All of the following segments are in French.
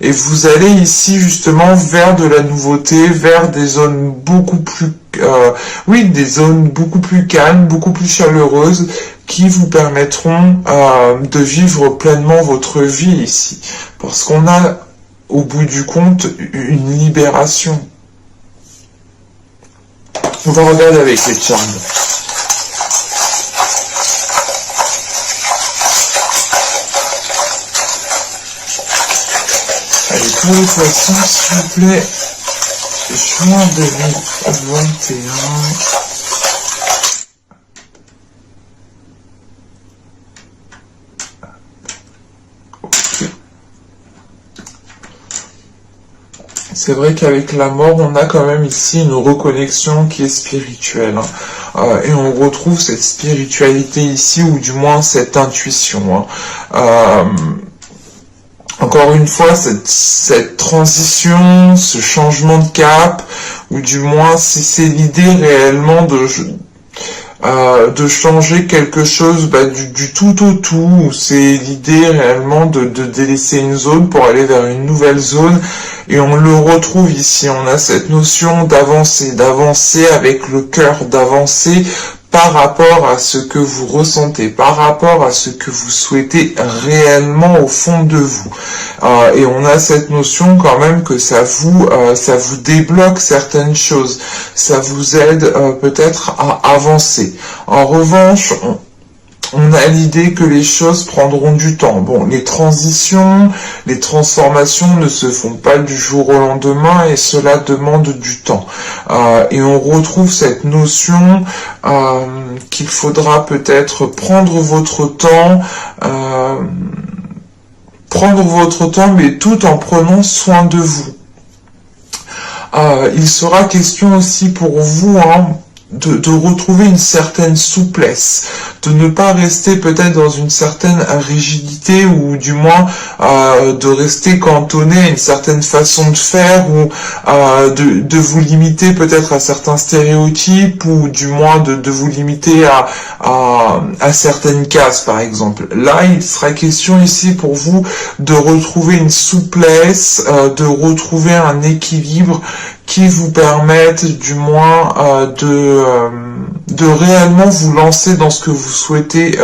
et vous allez ici justement vers de la nouveauté, vers des zones beaucoup plus oui, des zones beaucoup plus calmes, beaucoup plus chaleureuses, qui vous permettront de vivre pleinement votre vie ici. Parce qu'on a, au bout du compte, une libération. On va regarder avec les charmes. Allez, pour les poissons, s'il vous plaît, juin 2021. C'est vrai qu'avec la mort, on a quand même ici une reconnexion qui est spirituelle. Et on retrouve cette spiritualité ici, ou du moins cette intuition. Encore une fois, cette transition, ce changement de cap, ou du moins si c'est l'idée réellement de changer quelque chose du tout au tout, ou c'est l'idée réellement de délaisser une zone pour aller vers une nouvelle zone, et on le retrouve ici, on a cette notion d'avancer avec le cœur, d'avancer par rapport à ce que vous ressentez, par rapport à ce que vous souhaitez réellement au fond de vous. Et on a cette notion quand même que ça vous débloque certaines choses, ça vous aide peut-être à avancer. En revanche, on a l'idée que les choses prendront du temps. Bon, les transitions, les transformations ne se font pas du jour au lendemain, et cela demande du temps. Et on retrouve cette notion qu'il faudra peut-être prendre votre temps, mais tout en prenant soin de vous. Il sera question aussi pour vous, de retrouver une certaine souplesse, de ne pas rester peut-être dans une certaine rigidité, ou du moins de rester cantonné à une certaine façon de faire, ou de vous limiter peut-être à certains stéréotypes, ou du moins de vous limiter à certaines cases par exemple. Là, il sera question ici pour vous de retrouver une souplesse, de retrouver un équilibre qui vous permettent du moins de réellement vous lancer dans ce que vous souhaitez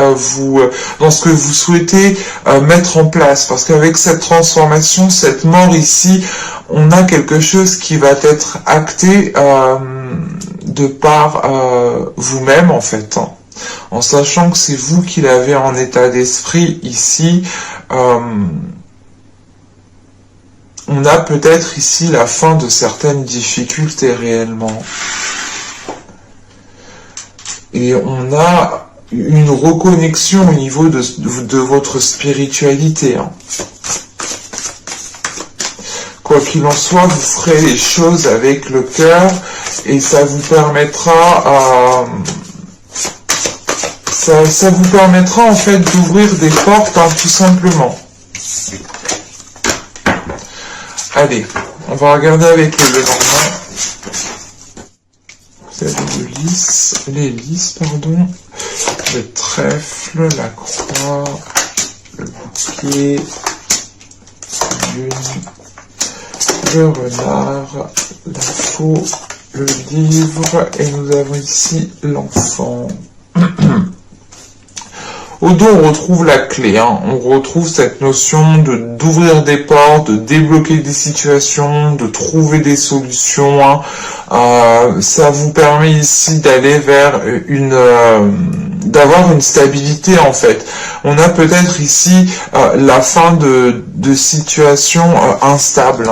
mettre en place, parce qu'avec cette transformation, cette mort ici, on a quelque chose qui va être acté de par vous-même en fait, en sachant que c'est vous qui l'avez en état d'esprit ici. On a peut-être ici la fin de certaines difficultés réellement. Et on a une reconnexion au niveau de votre spiritualité. Quoi qu'il en soit, vous ferez les choses avec le cœur, et ça vous permettra ça vous permettra en fait d'ouvrir des portes, tout simplement. Allez, on va regarder avec le Lenormand. Vous avez les lys, le trèfle, la croix, le bouquet, lune, le renard, la faux, le livre, et nous avons ici l'enfant. Au dos, on retrouve la clé, on retrouve cette notion d'ouvrir des portes, de débloquer des situations, de trouver des solutions. Ça vous permet ici d'aller vers d'avoir une stabilité en fait. On a peut-être ici la fin de situations instables.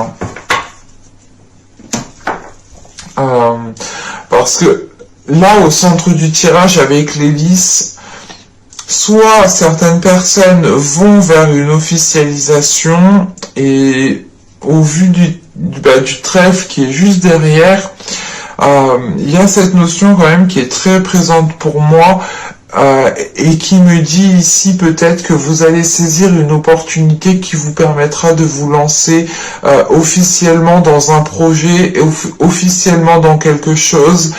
Parce que là, au centre du tirage avec les lys, soit certaines personnes vont vers une officialisation, et au vu du trèfle qui est juste derrière, il y a cette notion quand même qui est très présente pour moi, et qui me dit ici peut-être que vous allez saisir une opportunité qui vous permettra de vous lancer officiellement dans un projet, officiellement dans quelque chose,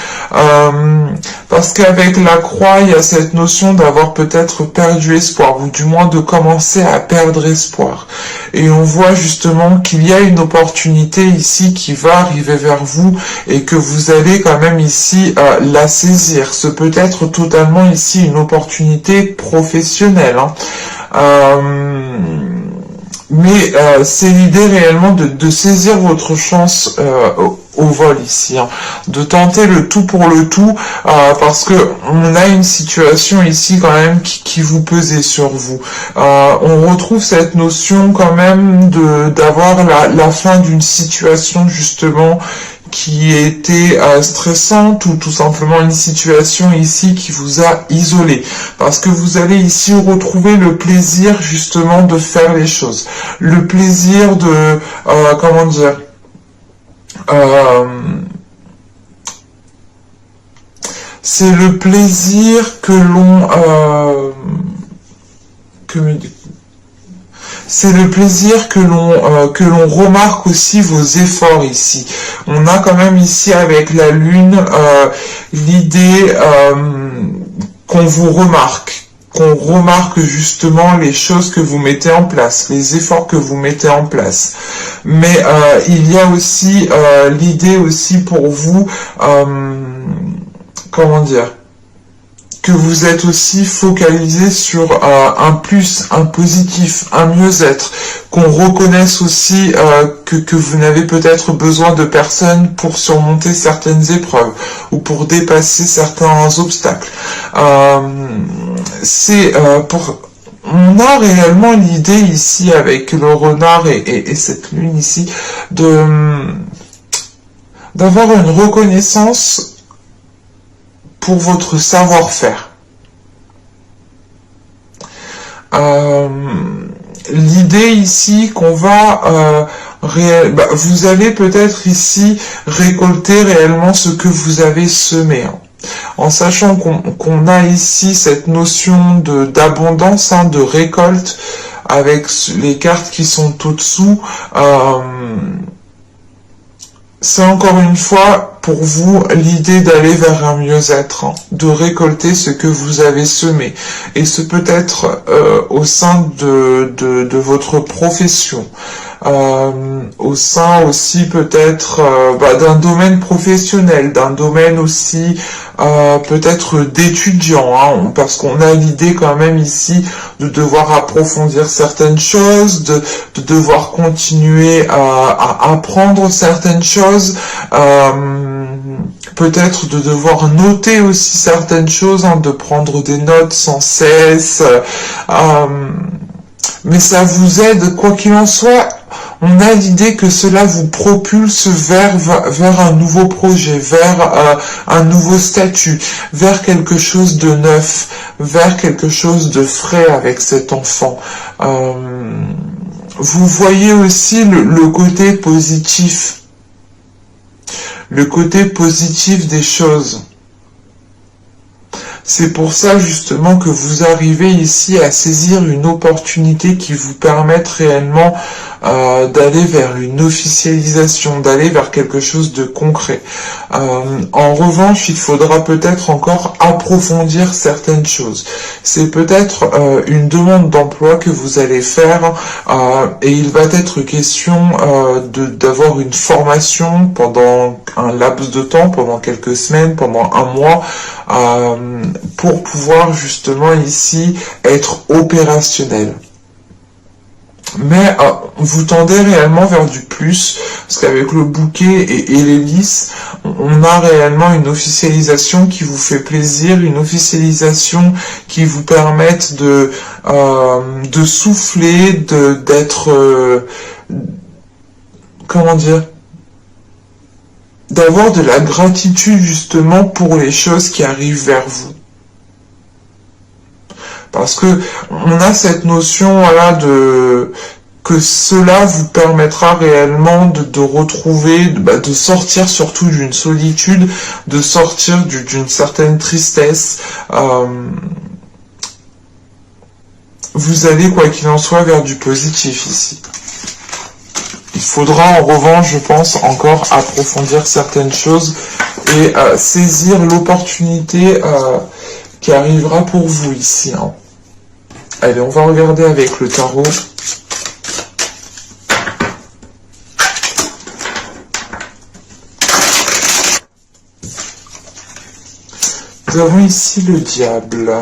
parce qu'avec la croix, il y a cette notion d'avoir peut-être perdu espoir, ou du moins de commencer à perdre espoir. Et on voit justement qu'il y a une opportunité ici qui va arriver vers vous et que vous allez quand même ici la saisir. Ce peut être totalement ici une opportunité professionnelle, hein. Mais c'est l'idée réellement de saisir votre chance au vol ici, hein, de tenter le tout pour le tout, parce que on a une situation ici quand même qui vous pesait sur vous. On retrouve cette notion quand même d'avoir la fin d'une situation justement qui était stressante, ou tout simplement une situation ici qui vous a isolé, parce que vous allez ici retrouver le plaisir justement de faire les choses, le plaisir de comment dire, c'est le plaisir que l'on c'est le plaisir que l'on remarque aussi vos efforts ici. On a quand même ici avec la lune l'idée qu'on vous remarque, qu'on remarque justement les choses que vous mettez en place, les efforts que vous mettez en place. Mais il y a aussi l'idée aussi pour vous, comment dire, que vous êtes aussi focalisé sur un plus, un positif, un mieux-être, qu'on reconnaisse aussi que vous n'avez peut-être besoin de personnes pour surmonter certaines épreuves ou pour dépasser certains obstacles. On a réellement l'idée ici avec le renard et cette lune ici d'avoir une reconnaissance pour votre savoir-faire. L'idée ici qu'on va vous allez peut-être ici récolter réellement ce que vous avez semé, hein, en sachant qu'on a ici cette notion d'abondance, hein, de récolte avec les cartes qui sont au-dessous. C'est encore une fois pour vous l'idée d'aller vers un mieux-être, hein, de récolter ce que vous avez semé. Et ce peut être au sein de votre profession, au sein aussi peut-être d'un domaine professionnel, d'un domaine aussi peut-être d'étudiant, hein, parce qu'on a l'idée quand même ici de devoir approfondir certaines choses, de devoir continuer à apprendre certaines choses, peut-être de devoir noter aussi certaines choses, hein, de prendre des notes sans cesse, mais ça vous aide, quoi qu'il en soit. On a l'idée que cela vous propulse vers un nouveau projet, vers un nouveau statut, vers quelque chose de neuf, vers quelque chose de frais avec cet enfant. Vous voyez aussi le côté positif, des choses. C'est pour ça justement que vous arrivez ici à saisir une opportunité qui vous permette réellement d'aller vers une officialisation, d'aller vers quelque chose de concret. En revanche, il faudra peut-être encore approfondir certaines choses. C'est peut-être une demande d'emploi que vous allez faire et il va être question d'avoir une formation pendant un laps de temps, pendant quelques semaines, pendant un mois, pour pouvoir justement ici être opérationnel. Mais vous tendez réellement vers du plus, parce qu'avec le bouquet et les lys, on a réellement une officialisation qui vous fait plaisir, une officialisation qui vous permette de souffler, d'être, comment dire, d'avoir de la gratitude justement pour les choses qui arrivent vers vous. Parce que on a cette notion, voilà, que cela vous permettra réellement de retrouver, de sortir surtout d'une solitude, de sortir d'une certaine tristesse, vous allez, quoi qu'il en soit, vers du positif ici. Il faudra en revanche, je pense, encore approfondir certaines choses et saisir l'opportunité qui arrivera pour vous ici. Hein. Allez, on va regarder avec le tarot. Nous avons ici le diable,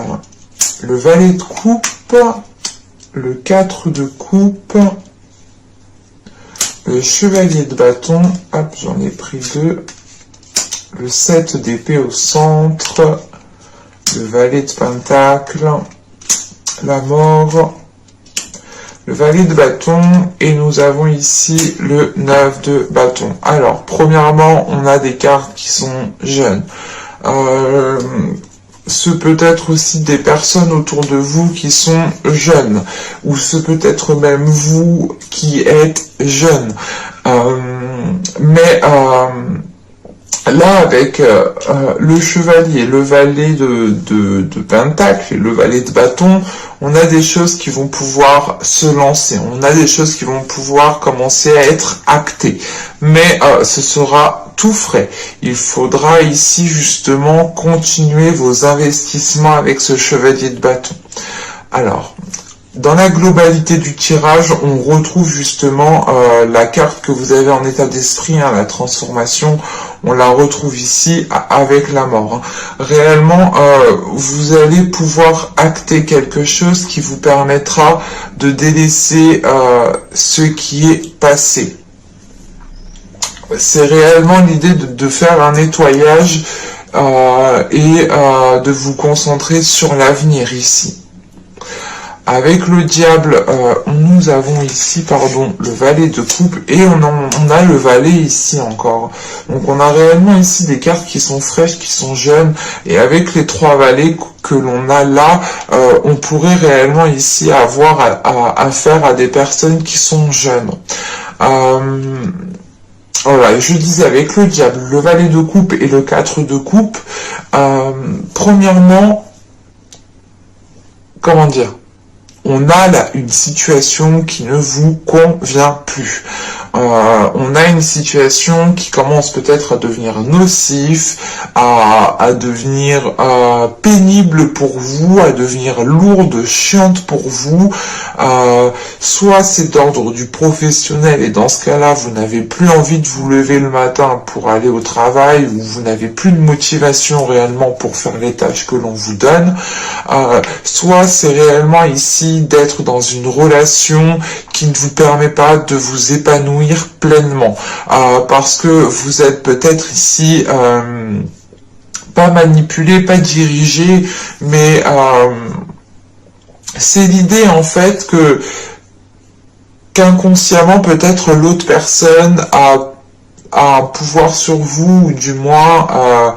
le valet de coupe, le 4 de coupe, le chevalier de bâton, hop, j'en ai pris 2, le 7 d'épée au centre, le valet de pentacle, la mort, le valet de bâton, et nous avons ici le 9 de bâton. Alors, premièrement, on a des cartes qui sont jeunes. Ce peut être aussi des personnes autour de vous qui sont jeunes, ou ce peut être même vous qui êtes jeune. Là, avec le chevalier, le valet de pentacle et le valet de bâton, on a des choses qui vont pouvoir se lancer, on a des choses qui vont pouvoir commencer à être actées, mais ce sera tout frais. Il faudra ici justement continuer vos investissements avec ce chevalier de bâton. Alors, dans la globalité du tirage, on retrouve justement la carte que vous avez en état d'esprit, hein, la transformation, on la retrouve ici avec la mort. Hein. Réellement, vous allez pouvoir acter quelque chose qui vous permettra de délaisser ce qui est passé. C'est réellement l'idée de faire un nettoyage et de vous concentrer sur l'avenir ici. Avec le diable, nous avons ici, le valet de coupe et on a le valet ici encore. Donc on a réellement ici des cartes qui sont fraîches, qui sont jeunes, et avec les 3 valets que l'on a là, on pourrait réellement ici avoir affaire à des personnes qui sont jeunes. Voilà, je disais avec le diable, le valet de coupe et le 4 de coupe, premièrement, comment dire, on a là une situation qui ne vous convient plus. On a une situation qui commence peut-être à devenir nocif, à devenir pénible pour vous, à devenir lourde, chiante pour vous. Soit c'est d'ordre du professionnel et dans ce cas-là, vous n'avez plus envie de vous lever le matin pour aller au travail ou vous n'avez plus de motivation réellement pour faire les tâches que l'on vous donne. Soit c'est réellement ici d'être dans une relation qui ne vous permet pas de vous épanouir pleinement, parce que vous êtes peut-être ici pas manipulé, pas dirigé, mais c'est l'idée en fait que qu'inconsciemment peut-être l'autre personne a un pouvoir sur vous, ou du moins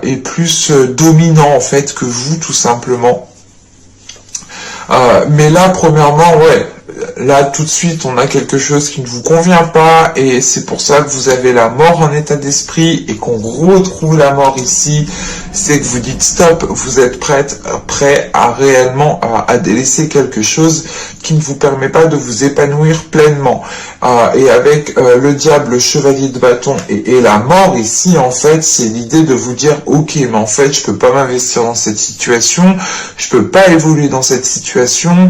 est plus dominant en fait que vous, tout simplement. Mais là, premièrement, ouais, là tout de suite, on a quelque chose qui ne vous convient pas, et c'est pour ça que vous avez la mort en état d'esprit, et qu'on retrouve la mort ici, c'est que vous dites stop, vous êtes prêt à réellement à délaisser quelque chose qui ne vous permet pas de vous épanouir pleinement. Et avec le diable, le chevalier de bâton et la mort ici, en fait, c'est l'idée de vous dire ok, mais en fait, je peux pas m'investir dans cette situation, je peux pas évoluer dans cette situation.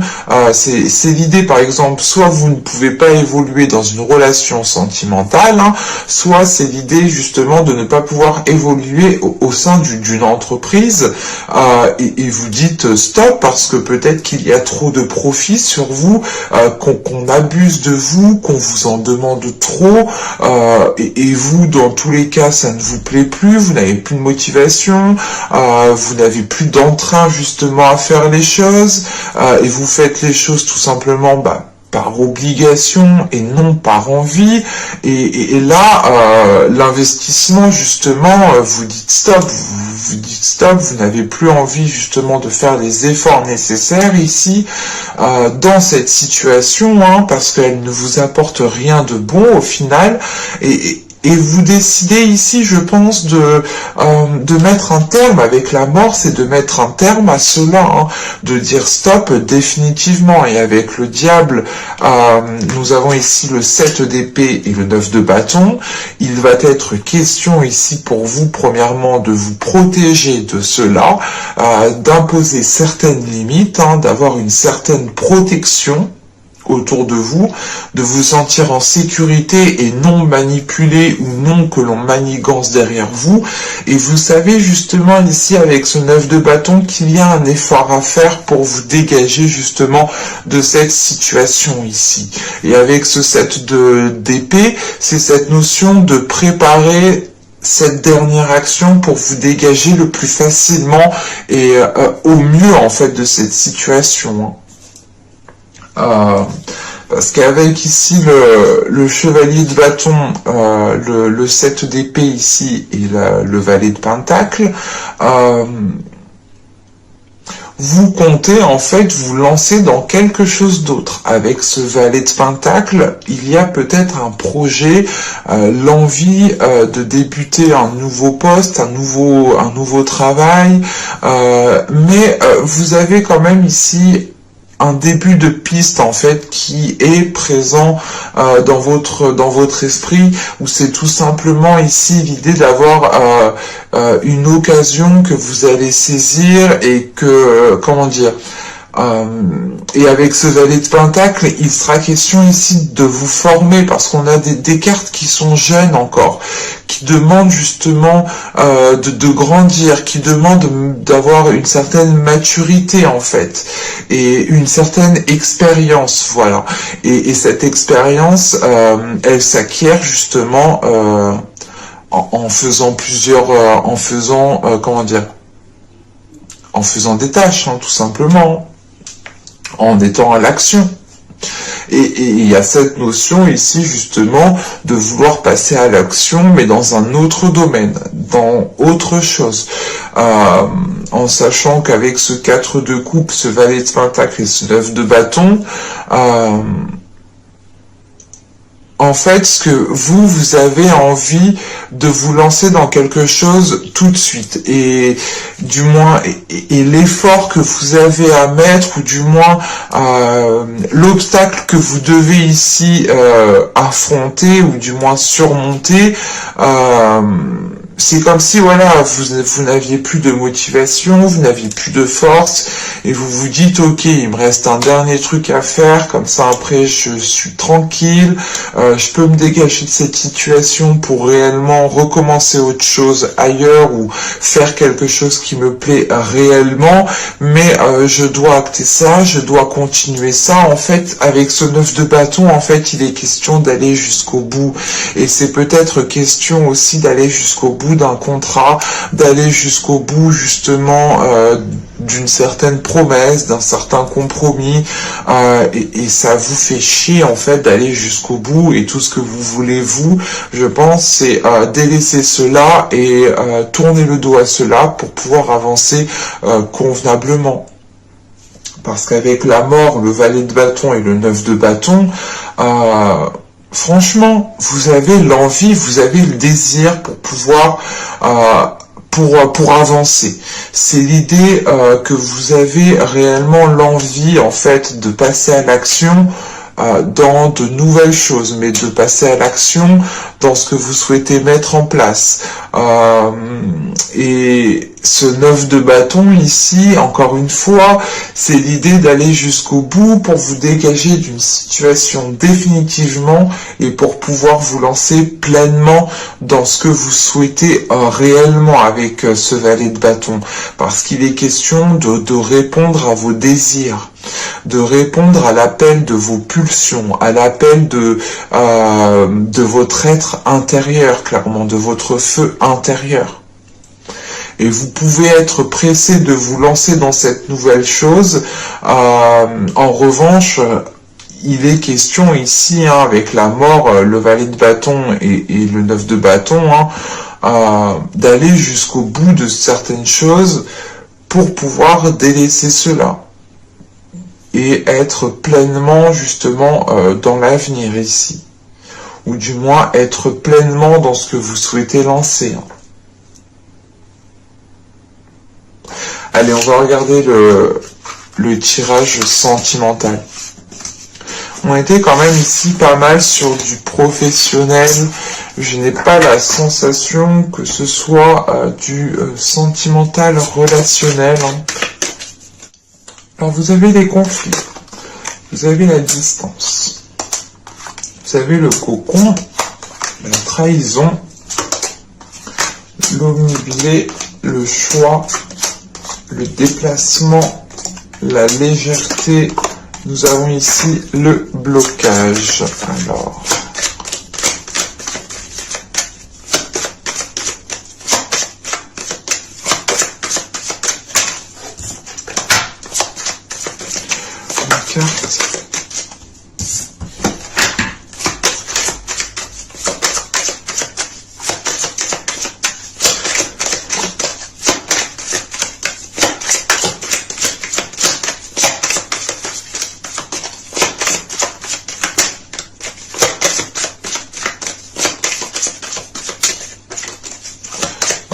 C'est l'idée, par exemple, soit vous ne pouvez pas évoluer dans une relation sentimentale, hein, soit c'est l'idée justement de ne pas pouvoir évoluer au sein d'une entreprise, et vous dites stop parce que peut-être qu'il y a trop de profit sur vous, qu'on abuse de vous, qu'on vous en demande trop, et vous, dans tous les cas, ça ne vous plaît plus, vous n'avez plus de motivation, vous n'avez plus d'entrain justement à faire les choses, et vous faites les choses tout simplement par obligation et non par envie, et là l'investissement justement, vous dites stop, vous n'avez plus envie justement de faire les efforts nécessaires ici dans cette situation, hein, parce qu'elle ne vous apporte rien de bon au final, et Et vous décidez ici, je pense, de mettre un terme avec la mort, c'est de mettre un terme à cela, hein, de dire stop définitivement. Et avec le diable, nous avons ici le 7 d'épée et le 9 de bâton. Il va être question ici pour vous, premièrement, de vous protéger de cela, d'imposer certaines limites, hein, d'avoir une certaine protection autour de vous, de vous sentir en sécurité et non manipulé ou non que l'on manigance derrière vous. Et vous savez justement ici avec ce 9 de bâton qu'il y a un effort à faire pour vous dégager justement de cette situation ici. Et avec ce 7 d'épée, c'est cette notion de préparer cette dernière action pour vous dégager le plus facilement et au mieux en fait de cette situation. Parce qu'avec ici le chevalier de bâton, le 7 d'épée ici et le valet de pentacle, vous comptez en fait vous lancer dans quelque chose d'autre. Avec ce valet de pentacle, il y a peut-être un projet, l'envie de débuter un nouveau poste, un nouveau travail, mais vous avez quand même ici un début de piste en fait qui est présent dans votre esprit, où c'est tout simplement ici l'idée d'avoir une occasion que vous allez saisir et que comment dire, et avec ce valet de pentacle, il sera question ici de vous former, parce qu'on a des cartes qui sont jeunes encore, qui demandent justement de grandir, qui demandent d'avoir une certaine maturité en fait, et une certaine expérience, voilà. Et cette expérience, elle s'acquiert justement en faisant en faisant des tâches, hein, tout simplement, en étant à l'action. Et il y a cette notion ici justement de vouloir passer à l'action, mais dans un autre domaine, dans autre chose, en sachant qu'avec ce 4 de coupe, ce valet de pentacle et ce 9 de bâton, en fait, ce que vous avez envie de vous lancer dans quelque chose tout de suite, et du moins, et l'effort que vous avez à mettre, ou du moins l'obstacle que vous devez ici affronter, ou du moins surmonter, c'est comme si voilà, vous n'aviez plus de motivation, vous n'aviez plus de force, et vous vous dites ok, il me reste un dernier truc à faire, comme ça après je suis tranquille, je peux me dégager de cette situation pour réellement recommencer autre chose ailleurs, ou faire quelque chose qui me plaît réellement, mais je dois acter ça, je dois continuer ça. En fait, avec ce 9 de bâton, en fait, il est question d'aller jusqu'au bout, et c'est peut-être question aussi d'aller jusqu'au bout d'un contrat, d'aller jusqu'au bout justement d'une certaine promesse, d'un certain compromis, et ça vous fait chier en fait d'aller jusqu'au bout, et tout ce que vous voulez vous, je pense, c'est délaisser cela et tourner le dos à cela pour pouvoir avancer convenablement. Parce qu'avec la mort, le valet de bâton et le 9 de bâton, franchement, vous avez l'envie, vous avez le désir pour pouvoir pour avancer. C'est l'idée que vous avez réellement l'envie en fait de passer à l'action dans de nouvelles choses, mais de passer à l'action dans ce que vous souhaitez mettre en place. Et ce 9 de bâton ici, encore une fois, c'est l'idée d'aller jusqu'au bout pour vous dégager d'une situation définitivement, et pour pouvoir vous lancer pleinement dans ce que vous souhaitez réellement avec ce valet de bâton. Parce qu'il est question de répondre à vos désirs, de répondre à l'appel de vos pulsions, à l'appel de votre être intérieur, clairement, de votre feu intérieur. Et vous pouvez être pressé de vous lancer dans cette nouvelle chose. En revanche, il est question ici, hein, avec la mort, le valet de bâton et le 9 de bâton, hein, d'aller jusqu'au bout de certaines choses pour pouvoir délaisser cela et être pleinement justement dans l'avenir ici. ou du moins être pleinement dans ce que vous souhaitez lancer. Allez, on va regarder le tirage sentimental. On était quand même ici pas mal sur du professionnel. Je n'ai pas la sensation que ce soit du sentimental relationnel. Alors vous avez les conflits, vous avez la distance, vous avez le cocon, la trahison, l'omniblé, le choix, le déplacement, la légèreté. Nous avons ici le blocage. Alors, une carte.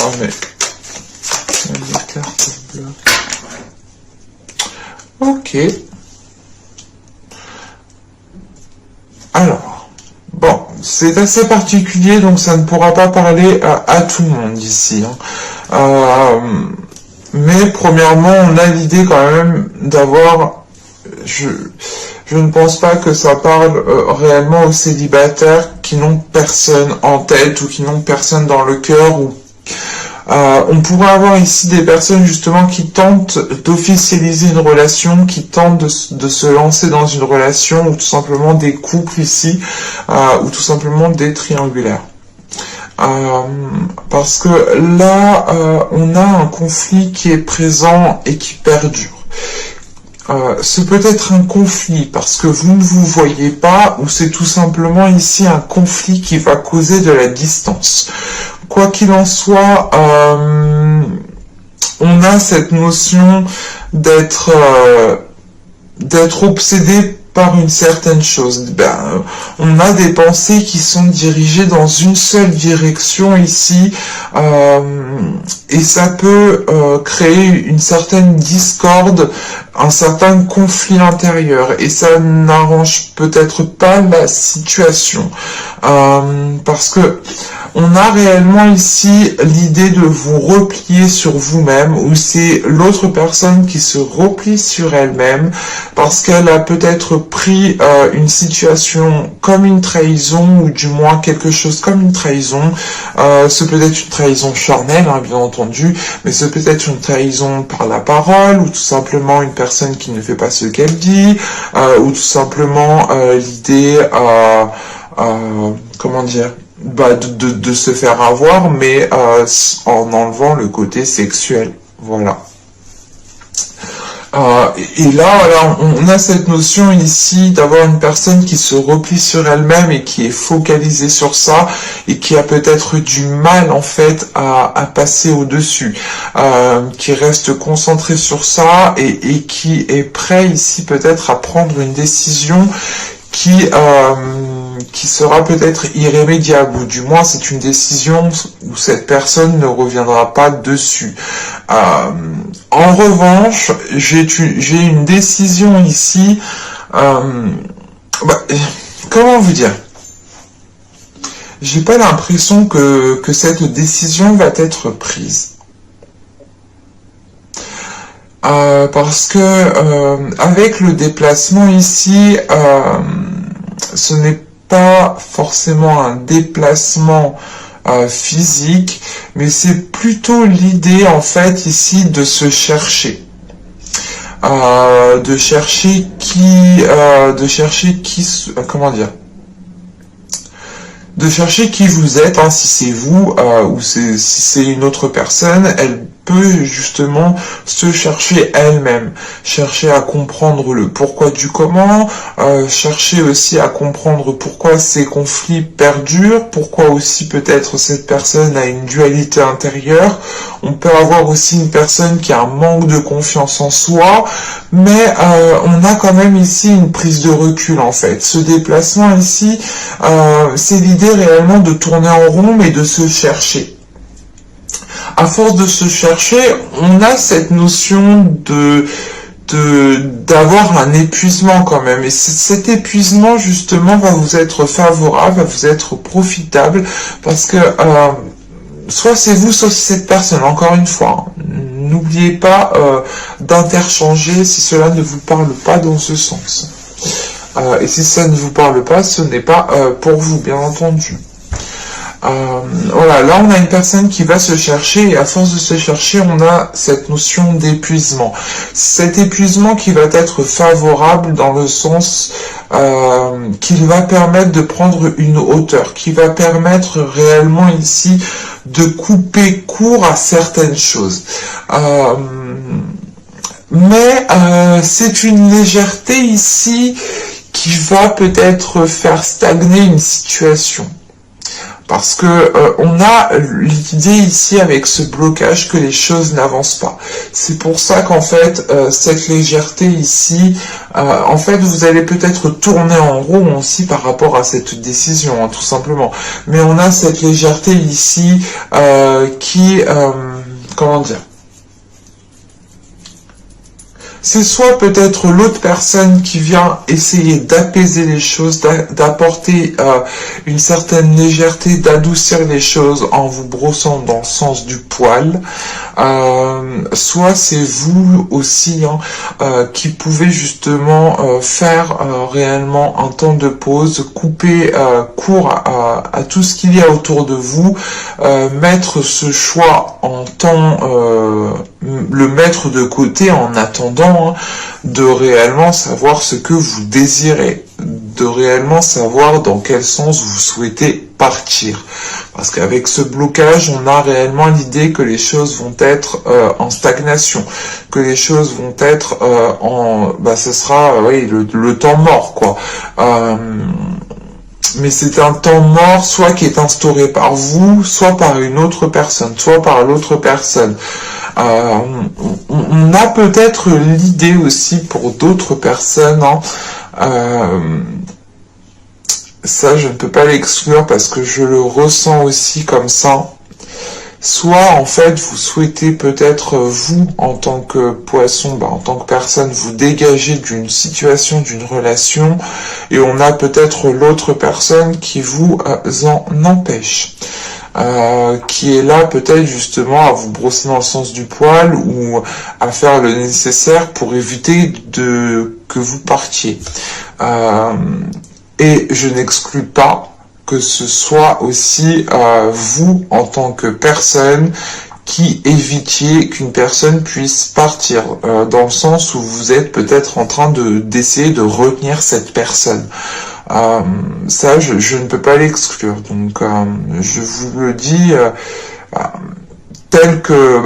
Oh mais les cartes bloquent. Ok. Alors, bon, c'est assez particulier, donc ça ne pourra pas parler à tout le monde ici. Mais premièrement, on a l'idée quand même d'avoir... Je ne pense pas que ça parle réellement aux célibataires qui n'ont personne en tête ou qui n'ont personne dans le cœur. Ou on pourrait avoir ici des personnes justement qui tentent d'officialiser une relation, qui tentent de se lancer dans une relation, ou tout simplement des couples ici, ou tout simplement des triangulaires. Parce que là, on a un conflit qui est présent et qui perdure. Ce peut être un conflit parce que vous ne vous voyez pas, ou c'est tout simplement ici un conflit qui va causer de la distance. Quoi qu'il en soit, on a cette notion d'être obsédé par une certaine chose. On a des pensées qui sont dirigées dans une seule direction ici, et ça peut créer une certaine discorde, un certain conflit intérieur, et ça n'arrange peut-être pas la situation, parce que on a réellement ici l'idée de vous replier sur vous-même, ou c'est l'autre personne qui se replie sur elle-même parce qu'elle a peut-être pris une situation comme une trahison, ou du moins quelque chose comme une trahison. Ce peut être une trahison charnelle, hein, bien entendu, mais ce peut être une trahison par la parole, ou tout simplement une personne qui ne fait pas ce qu'elle dit, ou tout simplement l'idée, comment dire, de se faire avoir, mais en enlevant le côté sexuel. Voilà. Et là, voilà, on a cette notion ici d'avoir une personne qui se replie sur elle-même et qui est focalisée sur ça, et qui a peut-être du mal en fait à passer au-dessus, qui reste concentré sur ça, et qui est prêt ici peut-être à prendre une décision qui sera peut-être irrémédiable, ou du moins c'est une décision où cette personne ne reviendra pas dessus. En revanche, j'ai une décision ici, comment vous dire, j'ai pas l'impression que cette décision va être prise. Parce que avec le déplacement ici, ce n'est pas forcément un déplacement physique, mais c'est plutôt l'idée en fait ici de se chercher, de chercher qui, comment dire, de chercher qui vous êtes, hein, si c'est vous ou si c'est une autre personne. peut justement se chercher elle-même, chercher à comprendre le pourquoi du comment, chercher aussi à comprendre pourquoi ces conflits perdurent, pourquoi aussi peut-être cette personne a une dualité intérieure. On peut avoir aussi une personne qui a un manque de confiance en soi, mais on a quand même ici une prise de recul en fait. Ce déplacement ici, c'est l'idée réellement de tourner en rond mais de se chercher. À force de se chercher, on a cette notion d'avoir un épuisement quand même. Et cet épuisement, justement, va vous être favorable, va vous être profitable, parce que soit c'est vous, soit c'est cette personne. Encore une fois, hein, n'oubliez pas d'interchanger si cela ne vous parle pas dans ce sens. Et si ça ne vous parle pas, ce n'est pas pour vous, bien entendu. Voilà, là on a une personne qui va se chercher et à force de se chercher, on a cette notion d'épuisement. Cet épuisement qui va être favorable dans le sens qu'il va permettre de prendre une hauteur, qui va permettre réellement ici de couper court à certaines choses. Mais c'est une légèreté ici qui va peut-être faire stagner une situation. Parce que on a l'idée ici avec ce blocage que les choses n'avancent pas. C'est pour ça qu'en fait, cette légèreté ici, en fait, vous allez peut-être tourner en rond aussi par rapport à cette décision, hein, tout simplement. Mais on a cette légèreté ici qui, comment dire, c'est soit peut-être l'autre personne qui vient essayer d'apaiser les choses, d'apporter une certaine légèreté, d'adoucir les choses en vous brossant dans le sens du poil, soit c'est vous aussi hein, qui pouvez justement faire réellement un temps de pause, couper court à tout ce qu'il y a autour de vous, mettre ce choix en temps, le mettre de côté en attendant de réellement savoir ce que vous désirez, de réellement savoir dans quel sens vous souhaitez partir. Parce qu'avec ce blocage, on a réellement l'idée que les choses vont être en stagnation, que les choses vont être ce sera oui, le temps mort, quoi. Mais c'est un temps mort, soit qui est instauré par vous, soit par une autre personne, soit par l'autre personne. On a peut-être l'idée aussi pour d'autres personnes, hein, ça je ne peux pas l'exclure parce que je le ressens aussi comme ça. Soit en fait vous souhaitez peut-être vous en tant que poisson, en tant que personne vous dégager d'une situation, d'une relation, et on a peut-être l'autre personne qui vous en empêche. Qui est là peut-être justement à vous brosser dans le sens du poil ou à faire le nécessaire pour éviter que vous partiez. Et je n'exclus pas que ce soit aussi vous en tant que personne qui évitiez qu'une personne puisse partir, dans le sens où vous êtes peut-être en train d'essayer de retenir cette personne. Ça, je ne peux pas l'exclure. Donc, je vous le dis tel que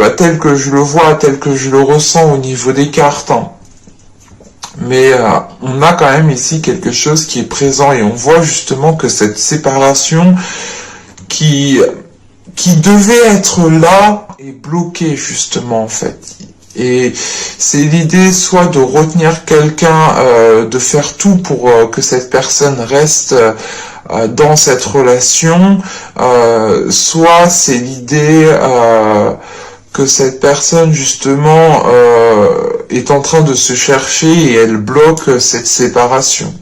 je le vois, tel que je le ressens au niveau des cartes. Hein. Mais on a quand même ici quelque chose qui est présent et on voit justement que cette séparation qui devait être là est bloquée justement en fait. Et c'est l'idée soit de retenir quelqu'un, de faire tout pour que cette personne reste dans cette relation, soit c'est l'idée que cette personne justement est en train de se chercher et elle bloque cette séparation.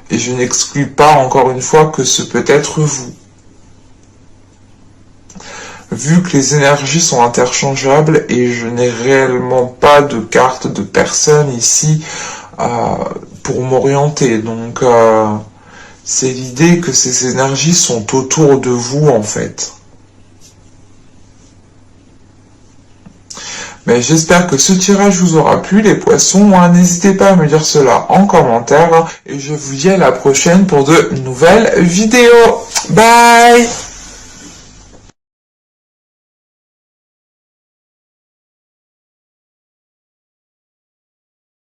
Et je n'exclus pas encore une fois que ce peut être vous. Vu que les énergies sont interchangeables et je n'ai réellement pas de carte de personne ici pour m'orienter. Donc c'est l'idée que ces énergies sont autour de vous en fait. Mais j'espère que ce tirage vous aura plu les poissons. N'hésitez pas à me dire cela en commentaire. Et je vous dis à la prochaine pour de nouvelles vidéos. Bye!